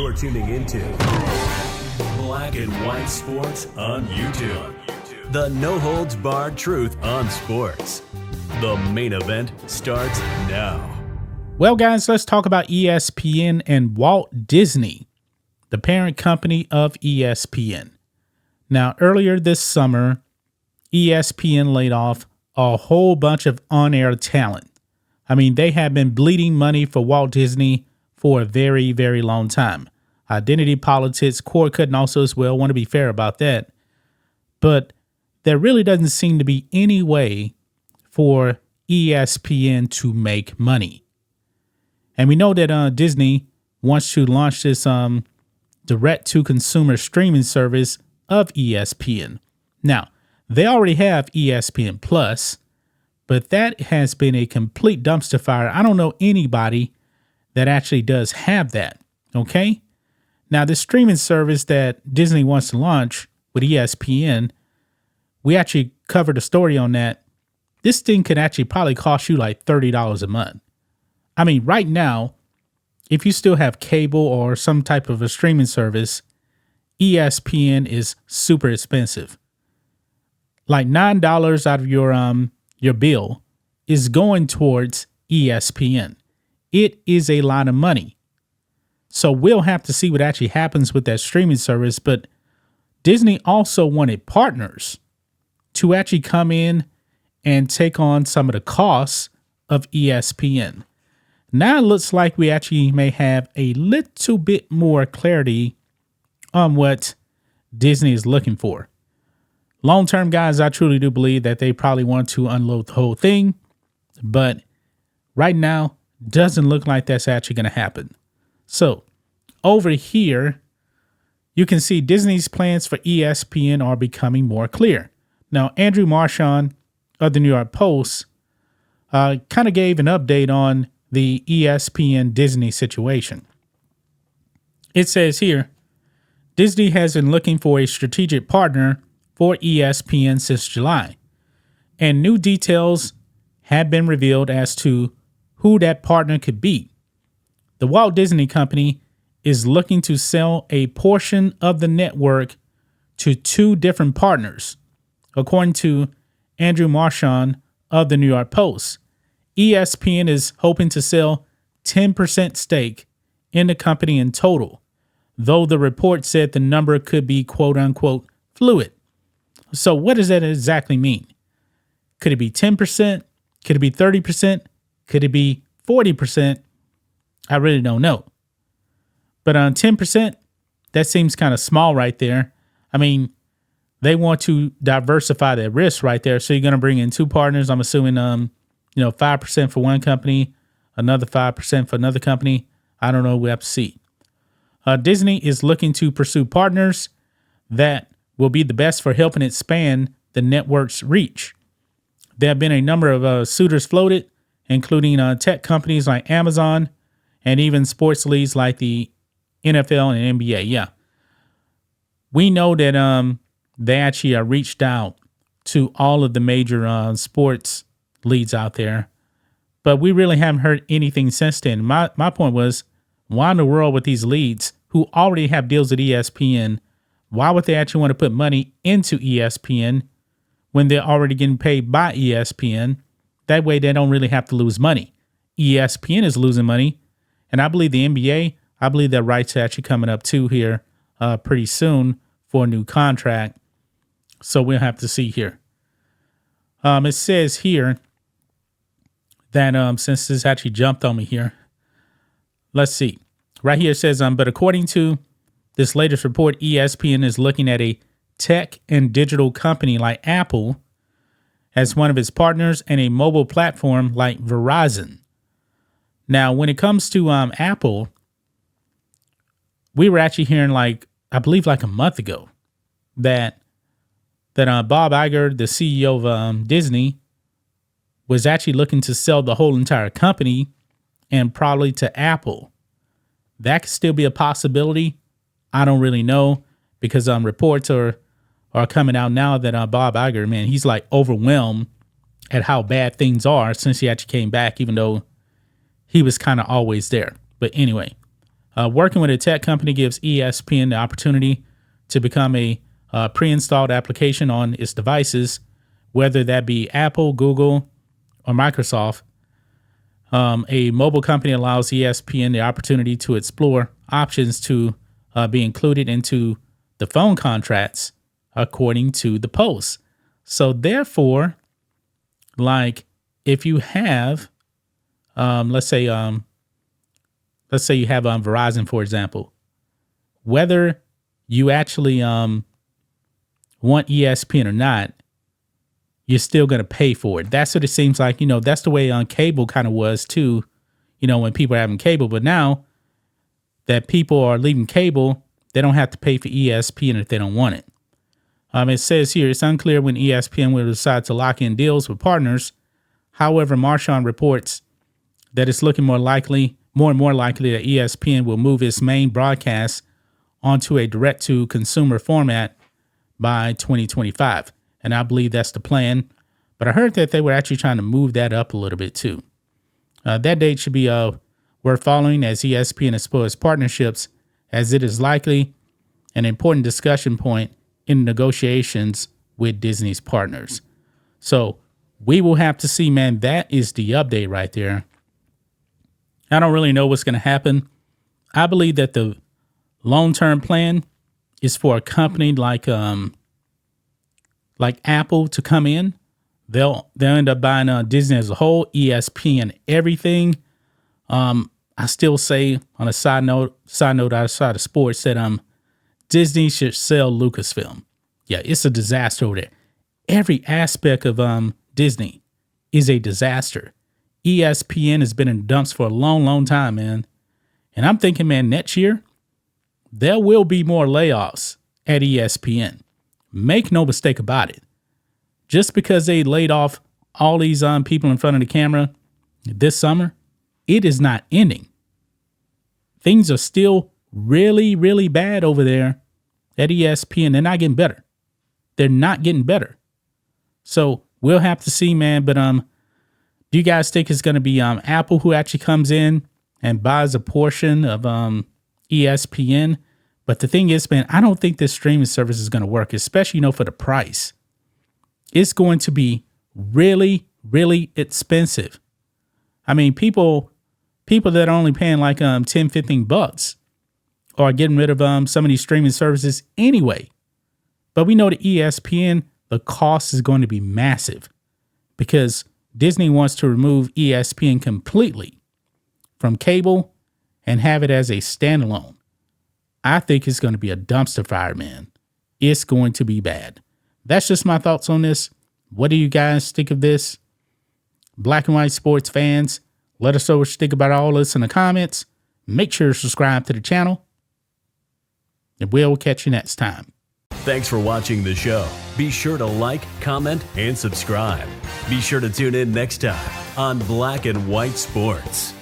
You're tuning into Black and White Sports on YouTube. The no-holds-barred truth on sports. The main event starts now. Well, guys, let's talk about ESPN and Walt Disney, the parent company of ESPN. Now, earlier this summer, ESPN laid off a whole bunch of on-air talent. I mean, they have been bleeding money for Walt Disney for a very, very long time. Identity politics, cord cutting also as well. Want to be fair about that. But there really doesn't seem to be any way for ESPN to make money. And we know that Disney wants to launch this direct-to-consumer streaming service of ESPN. Now, they already have ESPN Plus, but that has been a complete dumpster fire. I don't know anybody that actually does have that, okay? Now, the streaming service that Disney wants to launch with ESPN, we actually covered a story on that. This thing could actually probably cost you like $30 a month. I mean, right now, if you still have cable or some type of a streaming service, ESPN is super expensive. Like $9 out of your bill is going towards ESPN. It is a lot of money. So we'll have to see what actually happens with that streaming service. But Disney also wanted partners to actually come in and take on some of the costs of ESPN. Now it looks like we actually may have a little bit more clarity on what Disney is looking for. Long-term, guys, I truly do believe that they probably want to unload the whole thing. But right now, doesn't look like that's actually going to happen. So over here, you can see Disney's plans for ESPN are becoming more clear. Now, Andrew Marchand of the New York Post kind of gave an update on the ESPN Disney situation. It says here, Disney has been looking for a strategic partner for ESPN since July, and new details have been revealed as to who that partner could be. The Walt Disney Company is looking to sell a portion of the network to two different partners, according to Andrew Marchand of the New York Post. ESPN is hoping to sell 10% stake in the company in total, though the report said the number could be quote-unquote fluid. So what does that exactly mean? Could it be 10%? Could it be 30%? Could it be 40%? I really don't know. But on 10%, that seems kind of small right there. I mean, they want to diversify their risk right there. So you're going to bring in two partners. I'm assuming, 5% for one company, another 5% for another company. I don't know. We have to see. Disney is looking to pursue partners that will be the best for helping expand the network's reach. There have been a number of suitors floated, including tech companies like Amazon and even sports leagues like the NFL and NBA. Yeah. We know that they actually reached out to all of the major sports leagues out there, but we really haven't heard anything since then. My point was, why in the world with these leagues who already have deals with ESPN, why would they actually want to put money into ESPN when they're already getting paid by ESPN? That way they don't really have to lose money. ESPN is losing money. And I believe the NBA, I believe their rights are actually coming up too here pretty soon for a new contract. So we'll have to see here. It says here that since this actually jumped on me here, let's see. Right here it says, but according to this latest report, ESPN is looking at a tech and digital company like Apple as one of its partners and a mobile platform like Verizon. Now, when it comes to Apple, we were actually hearing I believe a month ago that Bob Iger, the CEO of Disney, was actually looking to sell the whole entire company and probably to Apple. That could still be a possibility. I don't really know because reports are coming out now that Bob Iger, man, he's overwhelmed at how bad things are since he actually came back, even though he was kind of always there. But anyway, Working with a tech company gives ESPN the opportunity to become a pre-installed application on its devices, whether that be Apple, Google, or Microsoft. A mobile company allows ESPN the opportunity to explore options to be included into the phone contracts, according to the Post. So therefore, like if you have, let's say you have Verizon, for example, whether you actually want ESPN or not, you're still going to pay for it. That's what it seems like. That's the way on cable kind of was too, when people are having cable. But now that people are leaving cable, they don't have to pay for ESPN if they don't want it. It says here, it's unclear when ESPN will decide to lock in deals with partners. However, Marchand reports that it's looking more and more likely that ESPN will move its main broadcast onto a direct-to-consumer format by 2025. And I believe that's the plan. But I heard that they were actually trying to move that up a little bit too. That date should be worth following as ESPN explores partnerships, as it is likely an important discussion point in negotiations with Disney's partners. So we will have to see, man. That is the update right there. I don't really know what's going to happen. I believe that the long-term plan is for a company like Apple to come in. They'll end up buying Disney as a whole, ESPN, everything. I still say, on a side note outside of sports, that Disney should sell Lucasfilm. Yeah, it's a disaster over there. Every aspect of Disney is a disaster. ESPN has been in the dumps for a long, long time, man. And I'm thinking, man, next year, there will be more layoffs at ESPN. Make no mistake about it. Just because they laid off all these people in front of the camera this summer, it is not ending. Things are still really, really bad over there at ESPN. They're not getting better. They're not getting better. So we'll have to see, man. But do you guys think it's going to be Apple who actually comes in and buys a portion of ESPN? But the thing is, man, I don't think this streaming service is going to work, especially, for the price. It's going to be really, really expensive. I mean, people that are only paying like $10, $15 are getting rid of some of these streaming services anyway. But we know that ESPN, the cost is going to be massive because Disney wants to remove ESPN completely from cable and have it as a standalone. I think it's going to be a dumpster fire, man. It's going to be bad. That's just my thoughts on this. What do you guys think of this? Black and white sports fans, let us know what you think about all this in the comments. Make sure to subscribe to the channel. And we'll catch you next time. Thanks for watching the show. Be sure to like, comment, and subscribe. Be sure to tune in next time on Black and White Sports.